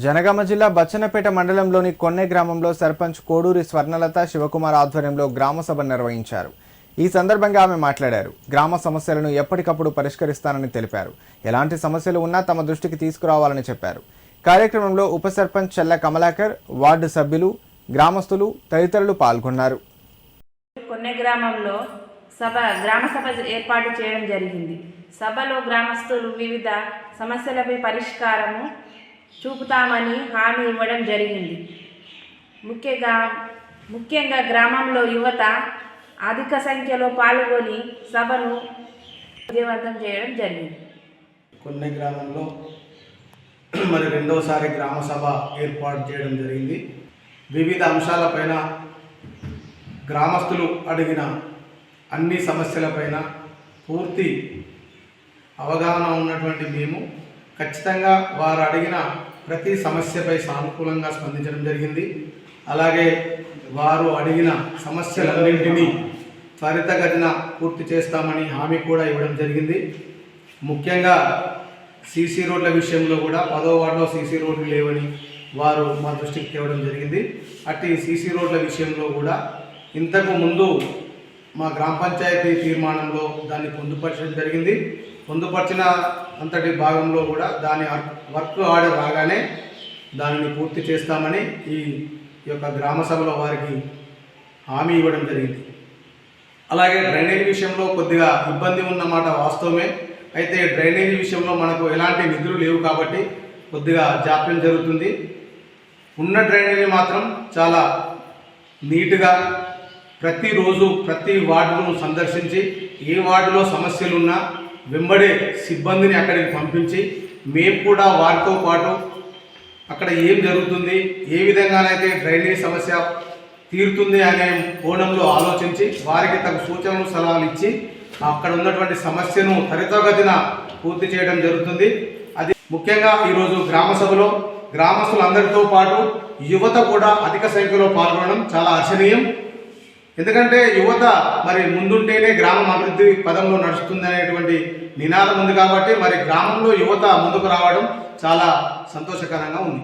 జనగామ జిల్లా బచ్చన్నపేట మండలంలోని కొన్నె గ్రామంలో సర్పంచ్ కోడూరి స్వర్ణలత శివకుమార్ ఆధ్వర్యంలో గ్రామ సభ నిర్వహించారు. ఈ సందర్భంగా ఆమె మాట్లాడారు. గ్రామ సమస్యలను ఎప్పటికప్పుడు పరిష్కరిస్తానని తెలిపారు. ఎలాంటి సమస్యలు ఉన్నా తమ దృష్టికి తీసుకురావాలని చెప్పారు. కార్యక్రమంలో ఉప సర్పంచ్ చెల్ల కమలాకర్, వార్డు సభ్యులు, గ్రామస్తులు తదితరులు పాల్గొన్నారు. కొన్నె గ్రామంలో గ్రామ సభ ఏర్పాటు చేయడం జరిగింది. సభలో గ్రామస్తులు వివిధ సమస్యలపై పరిష్కారము చూపుతామని హామీ ఇవ్వడం జరిగింది. ముఖ్యంగా గ్రామంలో యువత అధిక సంఖ్యలో పాల్గొని సభను విజయవంతం చేయడం జరిగింది. కొన్నె గ్రామంలో మరి రెండవసారి గ్రామ సభ ఏర్పాటు చేయడం జరిగింది. వివిధ అంశాలపైన గ్రామస్తులు అడిగిన అన్ని సమస్యలపైన పూర్తి అవగాహన ఉన్నటువంటి మేము ఖచ్చితంగా వారు అడిగిన ప్రతి సమస్యపై సానుకూలంగా స్పందించడం జరిగింది. అలాగే వారు అడిగిన సమస్యలన్నింటినీ త్వరితగతిన పూర్తి చేస్తామని హామీ కూడా ఇవ్వడం జరిగింది. ముఖ్యంగా సీసీ రోడ్ల విషయంలో కూడా 10వ వార్డులో సీసీ రోడ్లు లేవని వారు మా దృష్టికి తేవడం జరిగింది. అట్టి సీసీ రోడ్ల విషయంలో కూడా ఇంతకు ముందు మా గ్రామ పంచాయతీ తీర్మానంలో దాన్ని పొందుపరచడం జరిగింది. పొందుపరిచిన అంతటి భాగంలో కూడా దాని వర్క్ ఆర్డర్ రాగానే దానిని పూర్తి చేస్తామని ఈ యొక్క గ్రామ సభలో వారికి హామీ ఇవ్వడం జరిగింది. అలాగే డ్రైనేజీ విషయంలో కొద్దిగా ఇబ్బంది ఉన్నమాట వాస్తవమే. అయితే డ్రైనేజీ విషయంలో మనకు ఎలాంటి నిధులు లేవు కాబట్టి కొద్దిగా జాప్యం జరుగుతుంది. ఉన్న డ్రైనేజీ మాత్రం చాలా నీట్గా ప్రతిరోజు ప్రతి వార్డును సందర్శించి ఏ వార్డులో సమస్యలున్నా వెంబడే సిబ్బందిని అక్కడికి పంపించి మేము కూడా వారితో పాటు అక్కడ ఏం జరుగుతుంది, ఏ విధంగానైతే డ్రైనేజ్ సమస్య తీరుతుంది అనే కోణంలో ఆలోచించి వారికి తగు సూచనలు సలహాలు ఇచ్చి అక్కడ ఉన్నటువంటి సమస్యను త్వరితగతిన పూర్తి చేయడం జరుగుతుంది. అది ముఖ్యంగా ఈరోజు గ్రామ సభలో గ్రామస్తులందరితో పాటు యువత కూడా అధిక సంఖ్యలో పాల్గొనడం చాలా హర్షణీయం. ఎందుకంటే యువత మరి ముందుంటేనే గ్రామం అభివృద్ధి పదంలో నడుస్తుంది అనేటువంటి నినాదం ఉంది కాబట్టి మరి గ్రామంలో యువత ముందుకు రావడం చాలా సంతోషకరంగా ఉంది.